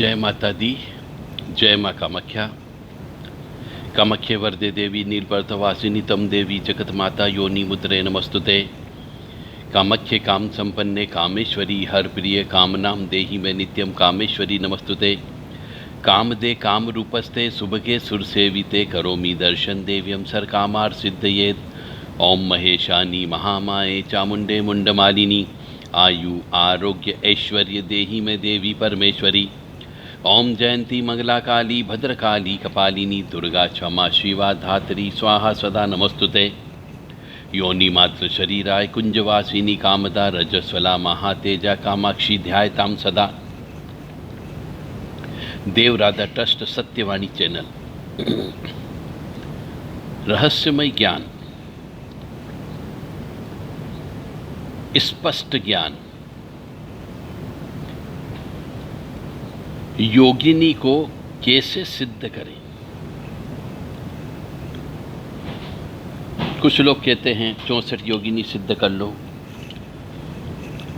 जय माता दी। जय माँ कामाख्या। कामाख्ये वरदे देवी नीलपर्तवासिनी तम देवी जगत माता योनि मुद्रे नमस्तुते। कामाख्ये काम संपन्ने कामेश्वरी हर प्रिय कामनाम देहि में नित्यम कामेश्वरी नमस्तुते। काम दे काम रूपस्ते सुभगे सुरसेविते करोमि दर्शन देव्यम सर कामार सिद्धयेत। ओम महेशानी महामाये चामुंडे मुंडमालिनी आयु आरोग्य ऐश्वर्य देहि में देवी परमेश्वरी। ओम जयंती मंगला काली भद्रकाली कपालिनी दुर्गा क्षमा शिवा धात्री स्वाहा सदा नमस्तुते। योनि मात्र शरीराय कुंजवासिनी कामदा रजस्वला महातेजा कामाक्षी ध्यायताम सदा। देव राधा ट्रस्ट सत्यवाणी चैनल रहस्यमय ज्ञान, स्पष्ट ज्ञान, योगिनी को कैसे सिद्ध करें। कुछ लोग कहते हैं 64 योगिनी सिद्ध कर लो,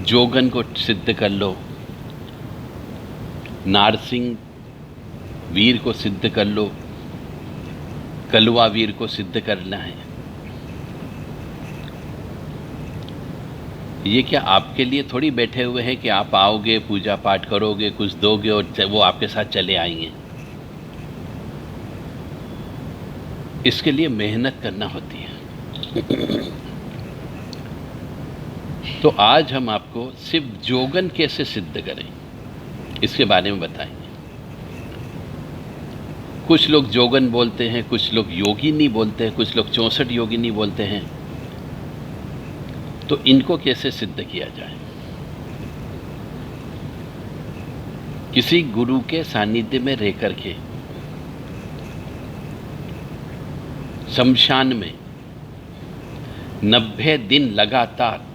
जोगन को सिद्ध कर लो, नारसिंह वीर को सिद्ध कर लो, कलवा वीर को सिद्ध करना है। ये क्या आपके लिए थोड़ी बैठे हुए हैं कि आप आओगे, पूजा पाठ करोगे, कुछ दोगे और वो आपके साथ चले आएंगे। इसके लिए मेहनत करना होती है। तो आज हम आपको सिर्फ जोगन कैसे सिद्ध करें इसके बारे में बताएंगे। कुछ लोग जोगन बोलते हैं, कुछ लोग योगिनी बोलते हैं, कुछ लोग 64 योगिनी बोलते हैं। तो इनको कैसे सिद्ध किया जाए। किसी गुरु के सानिध्य में रह करके शमशान में 90 दिन लगातार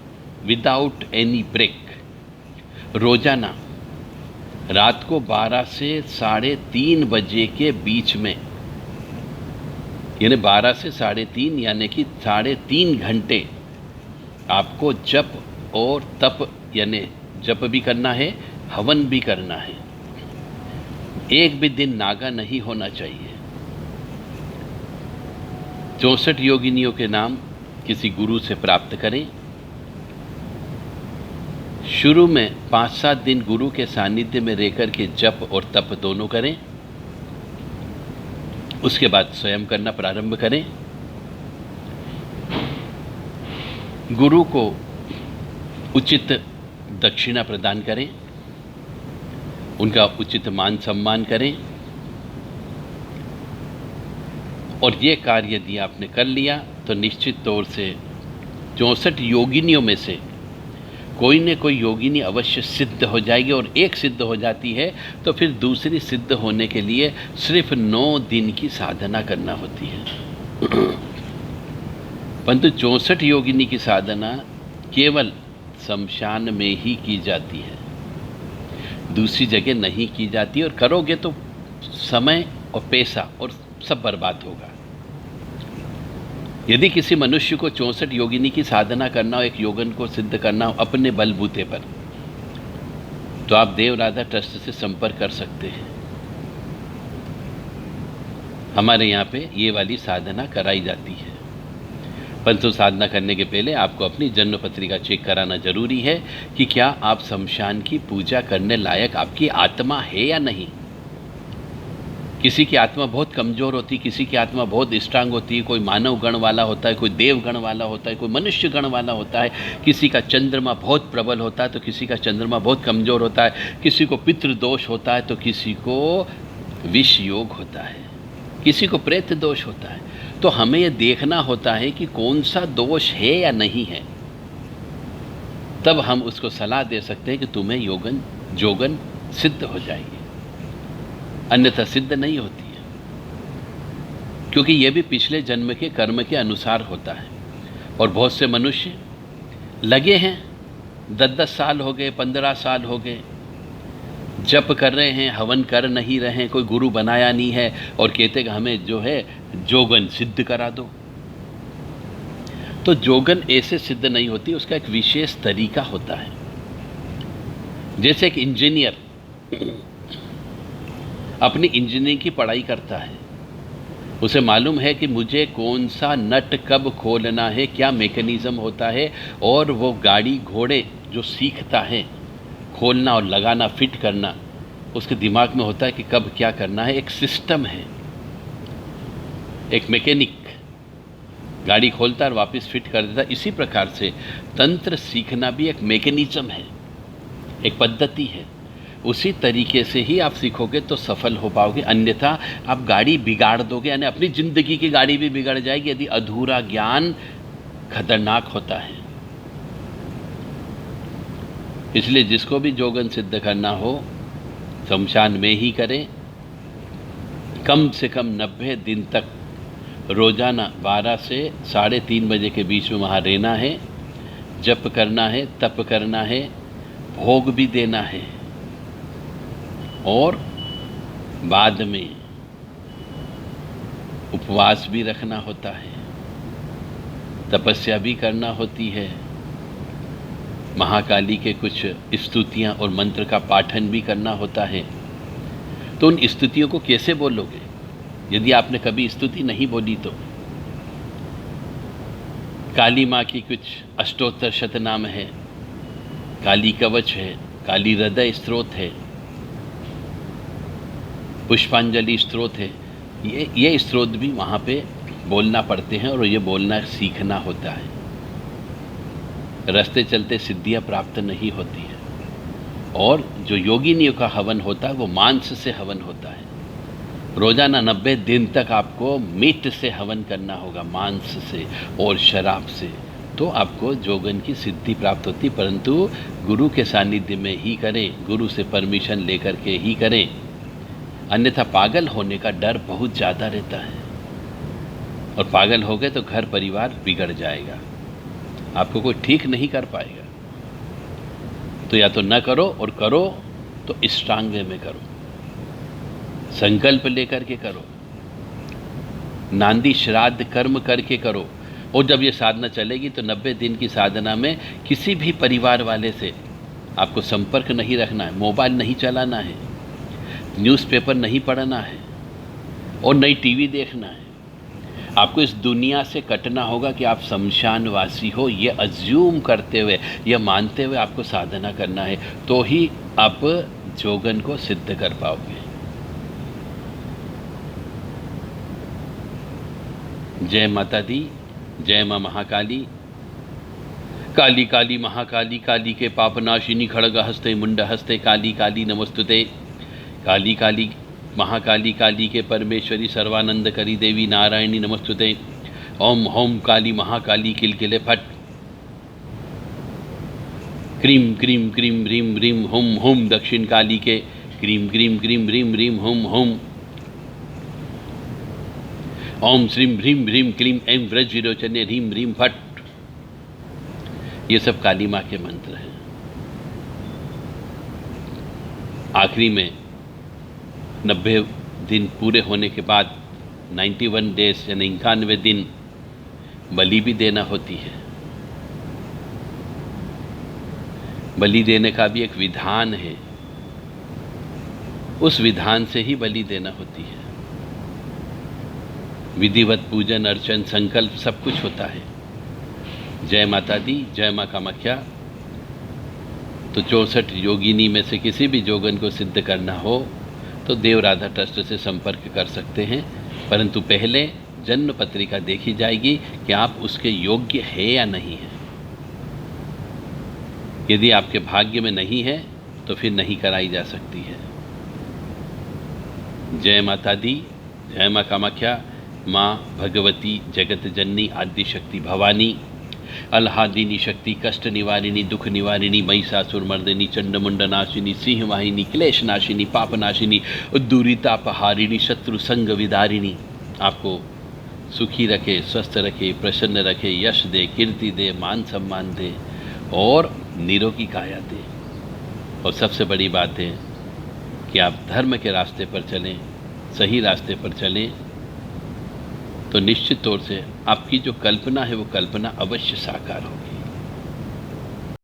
विदाउट एनी ब्रेक रोजाना रात को 12 से 3:30 बजे के बीच में, यानी 12 से 3:30 यानी कि 3.5 घंटे आपको जप और तप, यानी जप भी करना है, हवन भी करना है। एक भी दिन नागा नहीं होना चाहिए। 64 योगिनियों के नाम किसी गुरु से प्राप्त करें। शुरू में 5-7 दिन गुरु के सानिध्य में रहकर के जप और तप दोनों करें। उसके बाद स्वयं करना प्रारंभ करें। गुरु को उचित दक्षिणा प्रदान करें, उनका उचित मान सम्मान करें। और ये कार्य यदि आपने कर लिया तो निश्चित तौर से 64 योगिनियों में से कोई न कोई योगिनी अवश्य सिद्ध हो जाएगी। और एक सिद्ध हो जाती है तो फिर दूसरी सिद्ध होने के लिए सिर्फ 9 दिन की साधना करना होती है। परंतु 64 योगिनी की साधना केवल शमशान में ही की जाती है, दूसरी जगह नहीं की जाती। और करोगे तो समय और पैसा और सब बर्बाद होगा। यदि किसी मनुष्य को 64 योगिनी की साधना करना हो, एक योगन को सिद्ध करना हो अपने बलबूते पर, तो आप देव राधा ट्रस्ट से संपर्क कर सकते हैं। हमारे यहाँ पे ये वाली साधना कराई जाती है। परंतु साधना करने के पहले आपको अपनी जन्म पत्रिका चेक कराना जरूरी है कि क्या आप शमशान की पूजा करने लायक आपकी आत्मा है या नहीं। किसी की आत्मा बहुत कमज़ोर होती है, किसी की आत्मा बहुत स्ट्रांग होती है। कोई मानव गण वाला होता है, कोई देव गण वाला होता है, कोई मनुष्य गण वाला होता है। किसी का चंद्रमा बहुत प्रबल होता है तो किसी का चंद्रमा बहुत कमज़ोर होता है। किसी को पितृदोष होता है तो किसी को विष योग होता है, किसी को प्रेत दोष होता है। तो हमें यह देखना होता है कि कौन सा दोष है या नहीं है, तब हम उसको सलाह दे सकते हैं कि तुम्हें जोगन सिद्ध हो जाएगी, अन्यथा सिद्ध नहीं होती है। क्योंकि यह भी पिछले जन्म के कर्म के अनुसार होता है। और बहुत से मनुष्य लगे हैं, 10-10 साल हो गए, 15 साल हो गए, जप कर रहे हैं, हवन कर नहीं रहे हैं, कोई गुरु बनाया नहीं है, और कहते कि हमें जो है जोगन सिद्ध करा दो। तो जोगन ऐसे सिद्ध नहीं होती, उसका एक विशेष तरीका होता है। जैसे एक इंजीनियर अपनी इंजीनियरिंग की पढ़ाई करता है, उसे मालूम है कि मुझे कौन सा नट कब खोलना है, क्या मैकेनिज़्म होता है, और वो गाड़ी घोड़े जो सीखता है खोलना और लगाना, फिट करना, उसके दिमाग में होता है कि कब क्या करना है। एक सिस्टम है, एक मैकेनिक गाड़ी खोलता और वापस फिट कर देता। इसी प्रकार से तंत्र सीखना भी एक मैकेनिज्म है, एक पद्धति है। उसी तरीके से ही आप सीखोगे तो सफल हो पाओगे, अन्यथा आप गाड़ी बिगाड़ दोगे, यानी अपनी ज़िंदगी की गाड़ी भी बिगड़ जाएगी। यदि अधूरा ज्ञान खतरनाक होता है। इसलिए जिसको भी जोगन सिद्ध करना हो शमशान में ही करें। कम से कम 90 दिन तक रोज़ाना 12 से 3:30 बजे के बीच में वहाँ रहना है, जप करना है, तप करना है, भोग भी देना है, और बाद में उपवास भी रखना होता है, तपस्या भी करना होती है, महाकाली के कुछ स्तुतियाँ और मंत्र का पाठन भी करना होता है। तो उन स्तुतियों को कैसे बोलोगे यदि आपने कभी स्तुति नहीं बोली तो? काली माँ की कुछ अष्टोत्तर शतनाम है, काली कवच है, काली हृदय स्त्रोत है, पुष्पांजलि स्त्रोत है। ये स्त्रोत भी वहाँ पे बोलना पड़ते हैं और ये बोलना सीखना होता है। रास्ते चलते सिद्धियाँ प्राप्त नहीं होती है। और जो योगिनियों का हवन होता है वो मांस से हवन होता है। रोज़ाना 90 दिन तक आपको मीट से हवन करना होगा, मांस से और शराब से, तो आपको जोगन की सिद्धि प्राप्त होती। परंतु गुरु के सानिध्य में ही करें, गुरु से परमिशन लेकर के ही करें, अन्यथा पागल होने का डर बहुत ज़्यादा रहता है। और पागल हो गए तो घर परिवार बिगड़ जाएगा, आपको कोई ठीक नहीं कर पाएगा। तो या तो न करो, और करो तो स्ट्रांग वे में करो, संकल्प लेकर के करो, नांदी श्राद्ध कर्म करके करो। और जब ये साधना चलेगी तो 90 दिन की साधना में किसी भी परिवार वाले से आपको संपर्क नहीं रखना है, मोबाइल नहीं चलाना है, न्यूज़पेपर नहीं पढ़ना है, और नई टीवी देखना है। आपको इस दुनिया से कटना होगा कि आप शमशानवासी हो, ये अज्यूम करते हुए, ये मानते हुए आपको साधना करना है, तो ही आप जोगन को सिद्ध कर पाओगे। जय माता दी, जय माँ महाकाली। काली काली महाकाली, काली के पापनाशिनी, खड़ग हस्ते मुंड हस्ते, काली काली नमस्तुते। काली काली महाकाली, काली के परमेश्वरी, सर्वानंद करी देवी, नारायणी नमस्तुते। ओम होम काली महाकाली, किलकिले फट। क्रीम क्रीम क्रीम ह्रीम ह्रीम हुम हुम, दक्षिण काली के क्रीम क्रीम क्रीम ह्रीम ह्रीम हुम हुम। ओम श्रीम ह्रीम ह्रीम क्लीम ऐं व्रज विरोचने ह्रीम ह्रीम फट। ये सब काली माँ के मंत्र हैं। आखिरी में 90 दिन पूरे होने के बाद 91 डेज यानी 91 दिन बलि भी देना होती है। बलि देने का भी एक विधान है, उस विधान से ही बलि देना होती है। विधिवत पूजन अर्चन संकल्प सब कुछ होता है। जय माता दी, जय माँ कामाख्या। तो 64 योगिनी में से किसी भी जोगन को सिद्ध करना हो तो देव राधा ट्रस्ट से संपर्क कर सकते हैं, परंतु पहले जन्म पत्रिका देखी जाएगी कि आप उसके योग्य है या नहीं है। यदि आपके भाग्य में नहीं है तो फिर नहीं कराई जा सकती है। जय माता दी, जय माँ कामाख्या। माँ भगवती जगत जननी आदि शक्ति भवानी, अल्हादिनी शक्ति, कष्ट निवारिणी, दुख निवारिणी, महिषासुर मर्दिनी, चंडमुंड नाशिनी, सिंह वाहिनी, क्लेश नाशिनी, पाप नाशिनी, दूरितापहारिणी, शत्रु संग विदारिणी, आपको सुखी रखे, स्वस्थ रखे, प्रसन्न रखे, यश दे, कीर्ति दे, मान सम्मान दे और निरोगी काया दे। और सबसे बड़ी बात है कि आप धर्म के रास्ते पर चलें, सही रास्ते पर चलें, तो निश्चित तौर से आपकी जो कल्पना है वो कल्पना अवश्य साकार होगी।